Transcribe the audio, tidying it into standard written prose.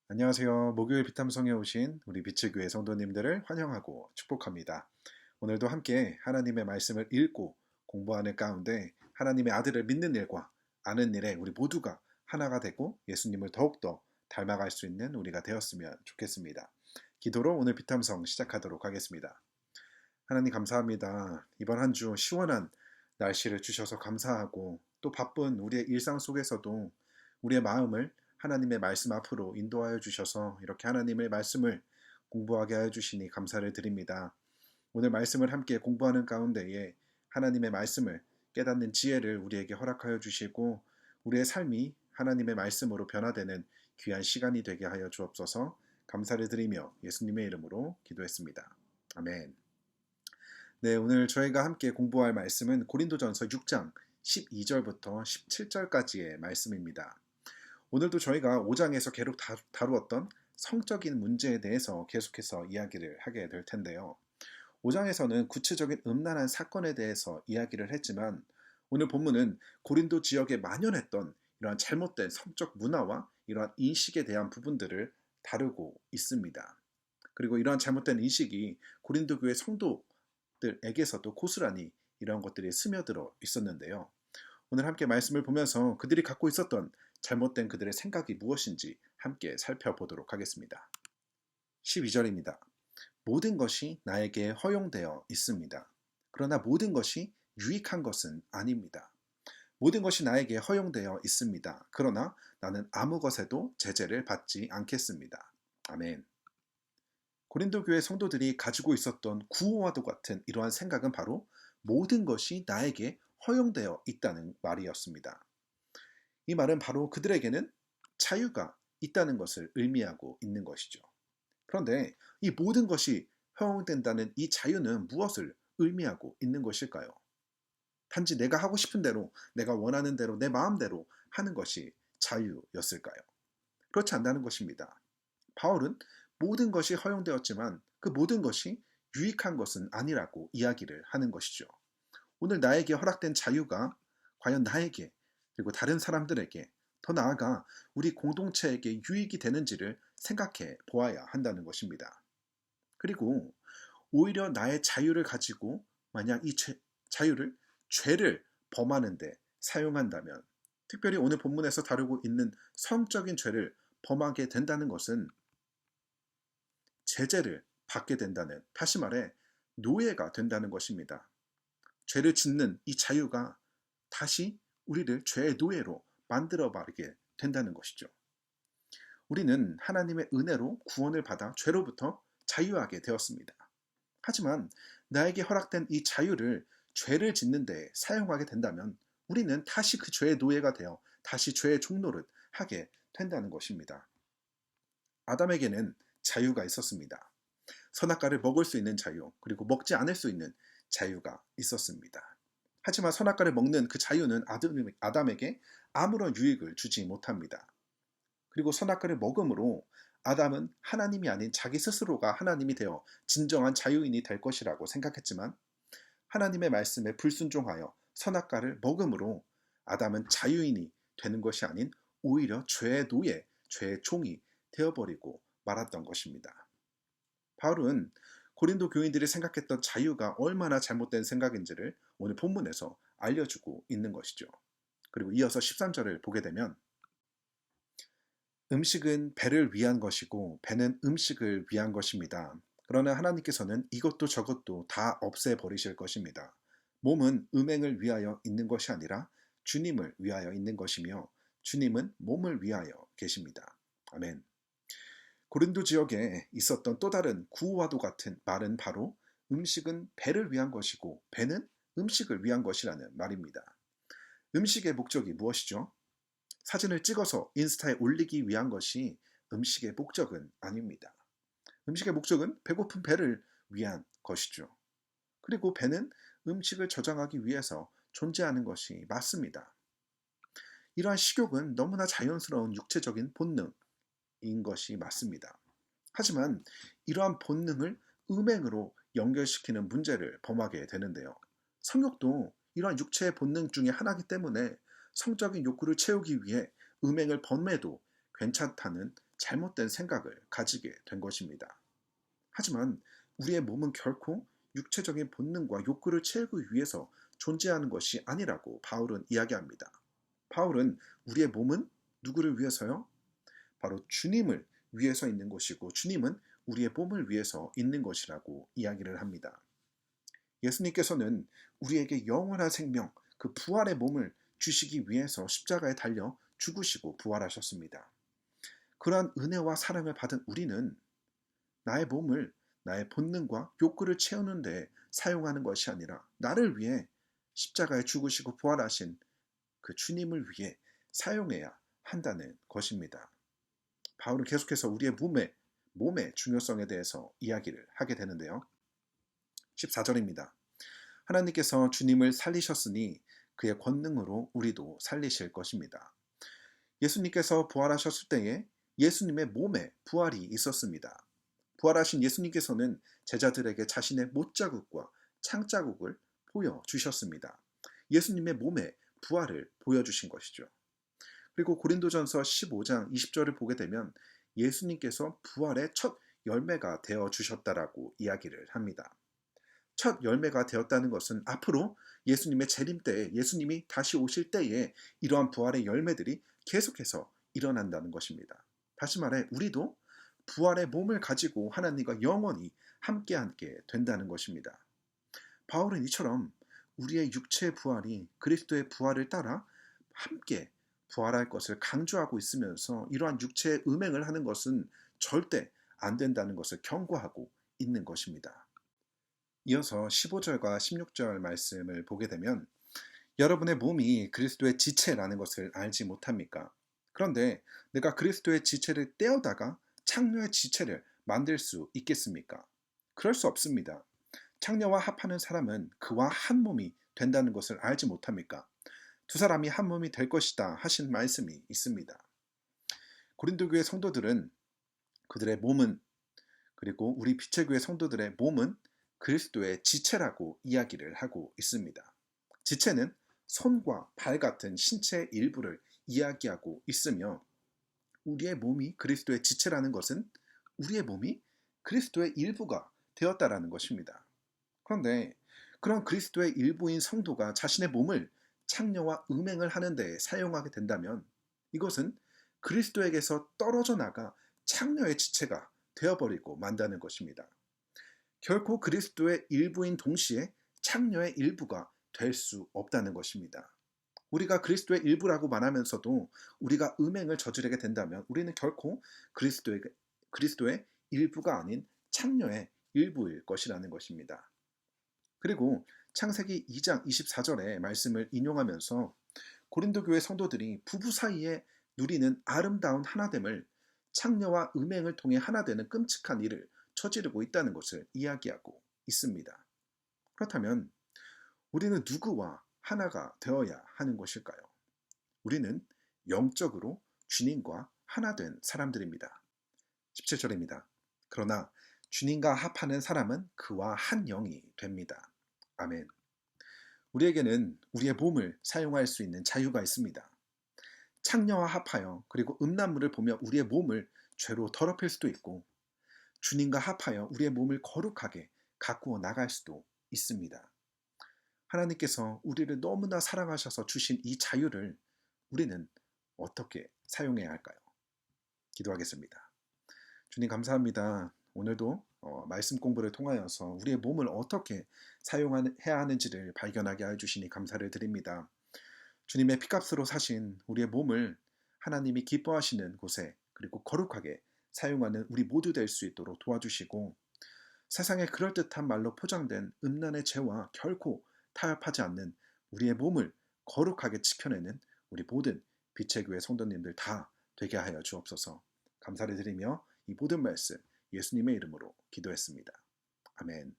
안녕하세요. 목요일 비탐성에 오신 우리 비치교회 성도님들을 환영하고 축복합니다. 오늘도 함께 하나님의 말씀을 읽고 공부하는 가운데 하나님의 아들을 믿는 일과 아는 일에 우리 모두가 하나가 되고 예수님을 더욱더 닮아갈 수 있는 우리가 되었으면 좋겠습니다. 기도로 오늘 비탐성 시작하도록 하겠습니다. 하나님 감사합니다. 이번 한 주 시원한 날씨를 주셔서 감사하고 또 바쁜 우리의 일상 속에서도 우리의 마음을 하나님의 말씀 앞으로 인도하여 주셔서 이렇게 하나님의 말씀을 공부하게 하여 주시니 감사를 드립니다. 오늘 말씀을 함께 공부하는 가운데에 하나님의 말씀을 깨닫는 지혜를 우리에게 허락하여 주시고 우리의 삶이 하나님의 말씀으로 변화되는 귀한 시간이 되게 하여 주옵소서. 감사를 드리며 예수님의 이름으로 기도했습니다. 아멘. 네, 오늘 저희가 함께 공부할 말씀은 고린도전서 6장 12절부터 17절까지의 말씀입니다. 오늘도 저희가 5장에서 계속 다루었던 성적인 문제에 대해서 계속해서 이야기를 하게 될 텐데요. 5장에서는 구체적인 음란한 사건에 대해서 이야기를 했지만 오늘 본문은 고린도 지역에 만연했던 이러한 잘못된 성적 문화와 이러한 인식에 대한 부분들을 다루고 있습니다. 그리고 이러한 잘못된 인식이 고린도 교회 성도들에게서도 고스란히 이러한 것들이 스며들어 있었는데요. 오늘 함께 말씀을 보면서 그들이 갖고 있었던 잘못된 그들의 생각이 무엇인지 함께 살펴보도록 하겠습니다. 12절입니다. 모든 것이 나에게 허용되어 있습니다. 그러나 모든 것이 유익한 것은 아닙니다. 모든 것이 나에게 허용되어 있습니다. 그러나 나는 아무 것에도 제재를 받지 않겠습니다. 아멘. 고린도 교회 성도들이 가지고 있었던 구호와도 같은 이러한 생각은 바로 모든 것이 나에게 허용되어 있다는 말이었습니다. 이 말은 바로 그들에게는 자유가 있다는 것을 의미하고 있는 것이죠. 그런데 이 모든 것이 허용된다는 이 자유는 무엇을 의미하고 있는 것일까요? 단지 내가 하고 싶은 대로, 내가 원하는 대로, 내 마음대로 하는 것이 자유였을까요? 그렇지 않다는 것입니다. 바울은 모든 것이 허용되었지만 그 모든 것이 유익한 것은 아니라고 이야기를 하는 것이죠. 오늘 나에게 허락된 자유가 과연 나에게 그리고 다른 사람들에게 더 나아가 우리 공동체에게 유익이 되는지를 생각해 보아야 한다는 것입니다. 그리고 오히려 나의 자유를 가지고 만약 이 자유를 죄를 범하는 데 사용한다면 특별히 오늘 본문에서 다루고 있는 성적인 죄를 범하게 된다는 것은 제재를 받게 된다는, 다시 말해 노예가 된다는 것입니다. 죄를 짓는 이 자유가 다시 우리를 죄의 노예로 만들어버리게 된다는 것이죠. 우리는 하나님의 은혜로 구원을 받아 죄로부터 자유하게 되었습니다. 하지만 나에게 허락된 이 자유를 죄를 짓는 데 사용하게 된다면 우리는 다시 그 죄의 노예가 되어 다시 죄의 종노릇 하게 된다는 것입니다. 아담에게는 자유가 있었습니다. 선악과를 먹을 수 있는 자유, 그리고 먹지 않을 수 있는 자유가 있었습니다. 하지만 선악과를 먹는 그 자유는 아담에게 아무런 유익을 주지 못합니다. 그리고 선악과를 먹음으로 아담은 하나님이 아닌 자기 스스로가 하나님이 되어 진정한 자유인이 될 것이라고 생각했지만 하나님의 말씀에 불순종하여 선악과를 먹음으로 아담은 자유인이 되는 것이 아닌 오히려 죄의 노예, 죄의 종이 되어버리고 말았던 것입니다. 바울은 고린도 교인들이 생각했던 자유가 얼마나 잘못된 생각인지를 오늘 본문에서 알려주고 있는 것이죠. 그리고 이어서 13절을 보게 되면 음식은 배를 위한 것이고 배는 음식을 위한 것입니다. 그러나 하나님께서는 이것도 저것도 다 없애버리실 것입니다. 몸은 음행을 위하여 있는 것이 아니라 주님을 위하여 있는 것이며 주님은 몸을 위하여 계십니다. 아멘. 고린도 지역에 있었던 또 다른 구호와도 같은 말은 바로 음식은 배를 위한 것이고 배는 음식을 위한 것이라는 말입니다. 음식의 목적이 무엇이죠? 사진을 찍어서 인스타에 올리기 위한 것이 음식의 목적은 아닙니다. 음식의 목적은 배고픈 배를 위한 것이죠. 그리고 배는 음식을 저장하기 위해서 존재하는 것이 맞습니다. 이러한 식욕은 너무나 자연스러운 육체적인 본능인 것이 맞습니다. 하지만 이러한 본능을 음행으로 연결시키는 문제를 범하게 되는데요. 성욕도 이러한 육체의 본능 중에 하나이기 때문에 성적인 욕구를 채우기 위해 음행을 범해도 괜찮다는 잘못된 생각을 가지게 된 것입니다. 하지만 우리의 몸은 결코 육체적인 본능과 욕구를 채우기 위해서 존재하는 것이 아니라고 바울은 이야기합니다. 바울은 우리의 몸은 누구를 위해서요? 바로 주님을 위해서 있는 것이고 주님은 우리의 몸을 위해서 있는 것이라고 이야기를 합니다. 예수님께서는 우리에게 영원한 생명, 그 부활의 몸을 주시기 위해서 십자가에 달려 죽으시고 부활하셨습니다. 그러한 은혜와 사랑을 받은 우리는 나의 몸을 나의 본능과 욕구를 채우는 데 사용하는 것이 아니라 나를 위해 십자가에 죽으시고 부활하신 그 주님을 위해 사용해야 한다는 것입니다. 바울은 계속해서 우리의 몸의 중요성에 대해서 이야기를 하게 되는데요. 14절입니다. 하나님께서 주님을 살리셨으니 그의 권능으로 우리도 살리실 것입니다. 예수님께서 부활하셨을 때에 예수님의 몸에 부활이 있었습니다. 부활하신 예수님께서는 제자들에게 자신의 못자국과 창자국을 보여주셨습니다. 예수님의 몸에 부활을 보여주신 것이죠. 그리고 고린도전서 15장 20절을 보게 되면 예수님께서 부활의 첫 열매가 되어 주셨다라고 이야기를 합니다. 첫 열매가 되었다는 것은 앞으로 예수님의 재림 때에 예수님이 다시 오실 때에 이러한 부활의 열매들이 계속해서 일어난다는 것입니다. 다시 말해 우리도 부활의 몸을 가지고 하나님과 영원히 함께 된다는 것입니다. 바울은 이처럼 우리의 육체의 부활이 그리스도의 부활을 따라 함께 부활할 것을 강조하고 있으면서 이러한 육체의 음행을 하는 것은 절대 안 된다는 것을 경고하고 있는 것입니다. 이어서 15절과 16절 말씀을 보게 되면 여러분의 몸이 그리스도의 지체라는 것을 알지 못합니까? 그런데 내가 그리스도의 지체를 떼어다가 창녀의 지체를 만들 수 있겠습니까? 그럴 수 없습니다. 창녀와 합하는 사람은 그와 한 몸이 된다는 것을 알지 못합니까? 두 사람이 한 몸이 될 것이다 하신 말씀이 있습니다. 고린도 교회 성도들은 그들의 몸은 그리고 우리 빛의 교회 성도들의 몸은 그리스도의 지체라고 이야기를 하고 있습니다. 지체는 손과 발 같은 신체의 일부를 이야기하고 있으며 우리의 몸이 그리스도의 지체라는 것은 우리의 몸이 그리스도의 일부가 되었다라는 것입니다. 그런데 그런 그리스도의 일부인 성도가 자신의 몸을 창녀와 음행을 하는 데 사용하게 된다면 이것은 그리스도에게서 떨어져 나가 창녀의 지체가 되어버리고 만다는 것입니다. 결코 그리스도의 일부인 동시에 창녀의 일부가 될 수 없다는 것입니다. 우리가 그리스도의 일부라고 말하면서도 우리가 음행을 저지르게 된다면 우리는 결코 그리스도의 일부가 아닌 창녀의 일부일 것이라는 것입니다. 그리고 창세기 2장 24절의 말씀을 인용하면서 고린도 교회 성도들이 부부 사이에 누리는 아름다운 하나됨을 창녀와 음행을 통해 하나되는 끔찍한 일을 저지르고 있다는 것을 이야기하고 있습니다. 그렇다면 우리는 누구와 하나가 되어야 하는 것일까요? 우리는 영적으로 주님과 하나 된 사람들입니다. 17절입니다. 그러나 주님과 합하는 사람은 그와 한 영이 됩니다. 아멘. 우리에게는 우리의 몸을 사용할 수 있는 자유가 있습니다. 창녀와 합하여 그리고 음란물을 보며 우리의 몸을 죄로 더럽힐 수도 있고 주님과 합하여 우리의 몸을 거룩하게 가꾸어 나갈 수도 있습니다. 하나님께서 우리를 너무나 사랑하셔서 주신 이 자유를 우리는 어떻게 사용해야 할까요? 기도하겠습니다. 주님 감사합니다. 오늘도 말씀 공부를 통하여서 우리의 몸을 어떻게 사용해야 하는지를 발견하게 해주시니 감사를 드립니다. 주님의 피값으로 사신 우리의 몸을 하나님이 기뻐하시는 곳에 그리고 거룩하게 사용하는 우리 모두 될 수 있도록 도와주시고 세상에 그럴듯한 말로 포장된 음란의 죄와 결코 타협하지 않는 우리의 몸을 거룩하게 지켜내는 우리 모든 빛의 교회 성도님들 다 되게 하여 주옵소서. 감사를 드리며 이 모든 말씀 예수님의 이름으로 기도했습니다. 아멘.